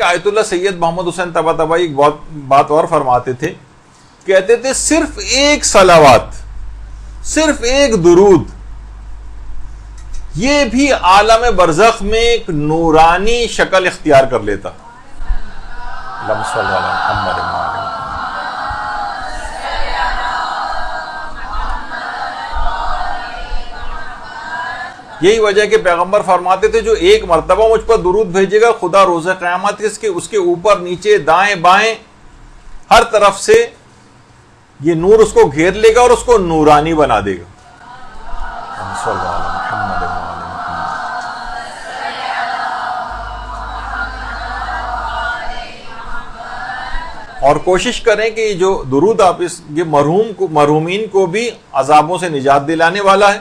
آیت اللہ سید محمد حسین طباطبائی ایک بات اور فرماتے تھے، کہتے تھے صرف ایک صلوات، صرف ایک درود، یہ بھی عالم برزخ میں ایک نورانی شکل اختیار کر لیتا. اللہم صلی علی محمد. یہی وجہ کہ پیغمبر فرماتے تھے جو ایک مرتبہ مجھ پر درود بھیجے گا، خدا روز قیامت اس کے اوپر نیچے دائیں بائیں ہر طرف سے یہ نور اس کو گھیر لے گا اور اس کو نورانی بنا دے گا. اور کوشش کریں کہ جو درود آپ یہ مرحومین کو بھی عذابوں سے نجات دلانے والا ہے،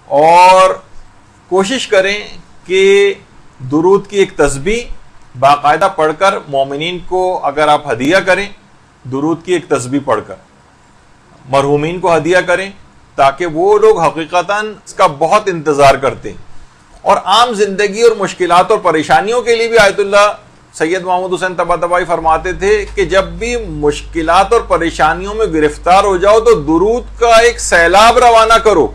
اور کوشش کریں کہ درود کی ایک تسبیح باقاعدہ پڑھ کر مومنین کو اگر آپ ہدیہ کریں، درود کی ایک تسبیح پڑھ کر مرحومین کو ہدیہ کریں، تاکہ وہ لوگ حقیقتاً اس کا بہت انتظار کرتے ہیں. اور عام زندگی اور مشکلات اور پریشانیوں کے لیے بھی آیت اللہ سید محمد حسین طباطبائی فرماتے تھے کہ جب بھی مشکلات اور پریشانیوں میں گرفتار ہو جاؤ تو درود کا ایک سیلاب روانہ کرو.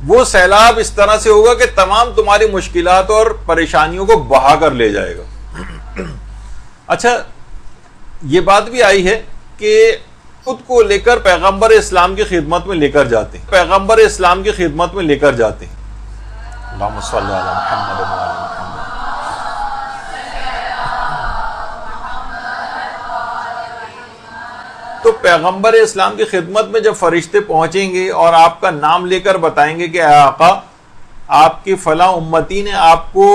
وہ سیلاب اس طرح سے ہوگا کہ تمام تمہاری مشکلات اور پریشانیوں کو بہا کر لے جائے گا. اچھا، یہ بات بھی آئی ہے کہ خود کو لے کر پیغمبر اسلام کی خدمت میں لے کر جاتے ہیں، پیغمبر اسلام کی خدمت میں لے کر جاتے ہیں. اللہم صلی علی محمد و علی محمد. تو پیغمبر اسلام کی خدمت میں جب فرشتے پہنچیں گے اور آپ کا نام لے کر بتائیں گے کہ اے آقا، آپ کی فلاں امتی نے آپ کو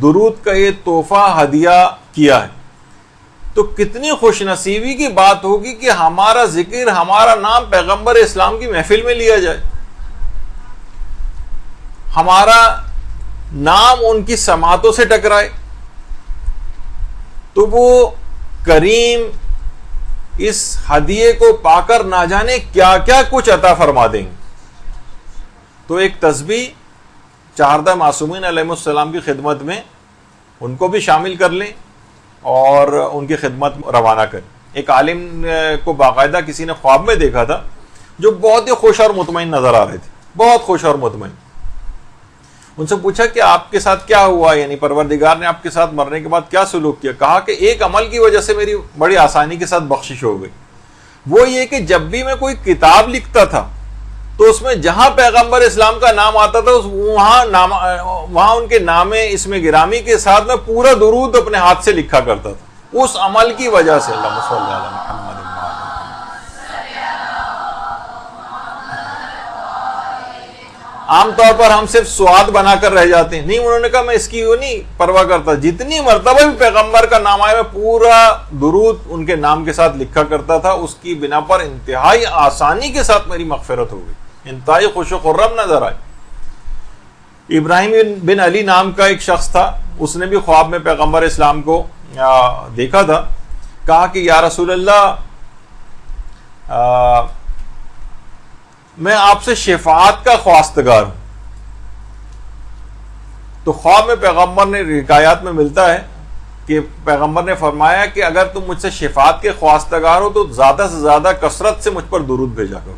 درود کا یہ تحفہ ہدیہ کیا ہے، تو کتنی خوش نصیبی کی بات ہوگی کہ ہمارا ذکر، ہمارا نام پیغمبر اسلام کی محفل میں لیا جائے، ہمارا نام ان کی سماعتوں سے ٹکرائے. تو وہ کریم اس ہدیے کو پا کر نہ جانے کیا کیا کچھ عطا فرما دیں گے. تو ایک تسبیح چہاردہ معصومین علیہ السلام کی خدمت میں ان کو بھی شامل کر لیں اور ان کی خدمت روانہ کریں. ایک عالم کو باقاعدہ کسی نے خواب میں دیکھا تھا جو بہت ہی خوش اور مطمئن نظر آ رہے تھے، بہت خوش اور مطمئن. ان سے پوچھا کہ آپ کے ساتھ کیا ہوا، یعنی پروردگار نے آپ کے ساتھ مرنے کے بعد کیا سلوک کیا؟ کہا کہ ایک عمل کی وجہ سے میری بڑی آسانی کے ساتھ بخشش ہو گئی. وہ یہ کہ جب بھی میں کوئی کتاب لکھتا تھا تو اس میں جہاں پیغمبر اسلام کا نام آتا تھا وہاں ان کے نام اسم گرامی کے ساتھ میں پورا درود اپنے ہاتھ سے لکھا کرتا تھا، اس عمل کی وجہ سے. اللہم صلی علی محمد. عام طور پر ہم صرف سواد بنا کر رہ جاتے ہیں. نہیں، انہوں نے کہا میں اس کی وہ نہیں پرواہ کرتا، جتنی مرتبہ بھی پیغمبر کا نام آیا میں پورا درود ان کے نام کے ساتھ لکھا کرتا تھا. اس کی بنا پر انتہائی آسانی کے ساتھ میری مغفرت ہو گئی، انتہائی خوش و خرم نظر آئے. ابراہیم بن علی نام کا ایک شخص تھا، اس نے بھی خواب میں پیغمبر اسلام کو دیکھا تھا. کہا کہ یا رسول اللہ، میں آپ سے شفاعت کا خواستگار ہوں. تو خواب میں پیغمبر نے، حکایات میں ملتا ہے کہ پیغمبر نے فرمایا کہ اگر تم مجھ سے شفاعت کے خواستگار ہو تو زیادہ سے زیادہ کثرت سے مجھ پر درود بھیجا کرو.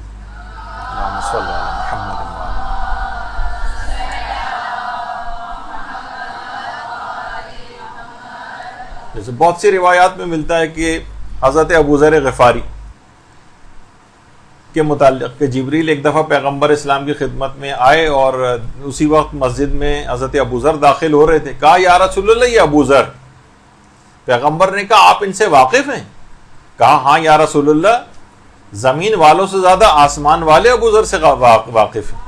جیسے بہت سی روایات میں ملتا ہے کہ حضرت ابوذر غفاری کے متعلق کہ جبریل ایک دفعہ پیغمبر اسلام کی خدمت میں آئے اور اسی وقت مسجد میں حضرت ابوذر داخل ہو رہے تھے. کہا یا رسول اللہ، یہ ابوذر. پیغمبر نے کہا آپ ان سے واقف ہیں؟ کہا ہاں یا رسول اللہ، زمین والوں سے زیادہ آسمان والے ابوذر سے واقف ہیں.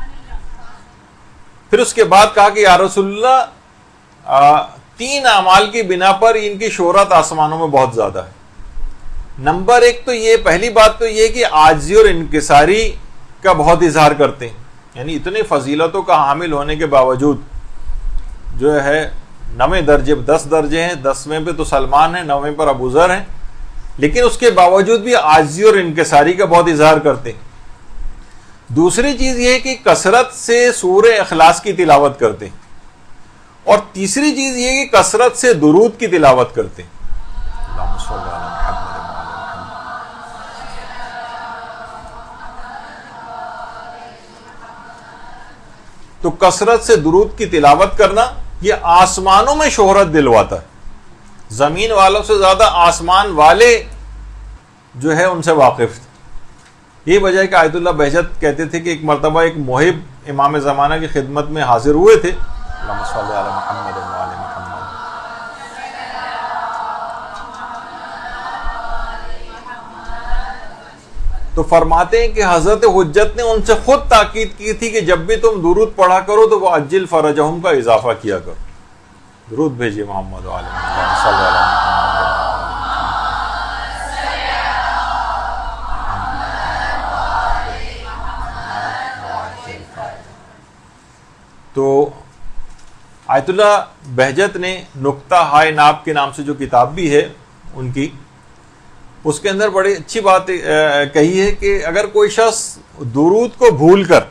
پھر اس کے بعد کہا کہ یا رسول اللہ، 3 اعمال کی بنا پر ان کی شہرت آسمانوں میں بہت زیادہ ہے. نمبر 1 تو یہ، پہلی بات تو یہ کہ عاجزی اور انکساری کا بہت اظہار کرتے ہیں. یعنی اتنے فضیلتوں کا حامل ہونے کے باوجود جو ہے 9 درجے 10 درجے ہیں، 10ویں پہ تو سلمان ہیں، 9ویں پر ابوذر ہیں، لیکن اس کے باوجود بھی عاجزی اور انکساری کا بہت اظہار کرتے ہیں. دوسری چیز یہ ہے کہ کثرت سے سورہ اخلاص کی تلاوت کرتے ہیں. اور تیسری چیز یہ کہ کثرت سے درود کی تلاوت کرتے ہیں. اللہم صل علی محمد وعلی محمد. تو کثرت سے درود کی تلاوت کرنا یہ آسمانوں میں شہرت دلواتا ہے. زمین والوں سے زیادہ آسمان والے جو ہے ان سے واقف تھے. یہ وجہ ہے کہ آیت اللہ بہجت کہتے تھے کہ ایک مرتبہ ایک محب امام زمانہ کی خدمت میں حاضر ہوئے تھے. اللہم صل علی محمد وعلی محمد. تو فرماتے ہیں کہ حضرت حجت نے ان سے خود تاکید کی تھی کہ جب بھی تم درود پڑھا کرو تو وہ عجل فرجہم کا اضافہ کیا کرو. درود بھیجیے محمد وعلی محمد صلی اللہ علیہ وسلم. تو آیت اللہ بہجت نے نکتہ ہائے ناب کے نام سے جو کتاب بھی ہے ان کی، اس کے اندر بڑی اچھی بات کہی ہے کہ اگر کوئی شخص درود کو بھول کر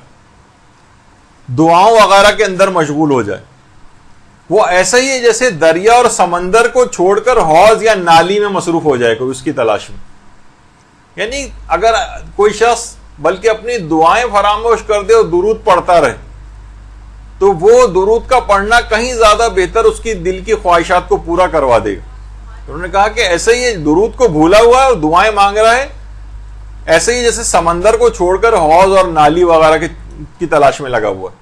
دعاؤں وغیرہ کے اندر مشغول ہو جائے، وہ ایسا ہی ہے جیسے دریا اور سمندر کو چھوڑ کر حوض یا نالی میں مصروف ہو جائے کوئی اس کی تلاش میں. یعنی اگر کوئی شخص بلکہ اپنی دعائیں فراموش کر دے اور درود پڑھتا رہے تو وہ درود کا پڑھنا کہیں زیادہ بہتر اس کی دل کی خواہشات کو پورا کروا دے گا. انہوں نے کہا کہ ایسے ہی درود کو بھولا ہوا ہے اور دعائیں مانگ رہا ہے، ایسے ہی جیسے سمندر کو چھوڑ کر حوض اور نالی وغیرہ کی تلاش میں لگا ہوا ہے.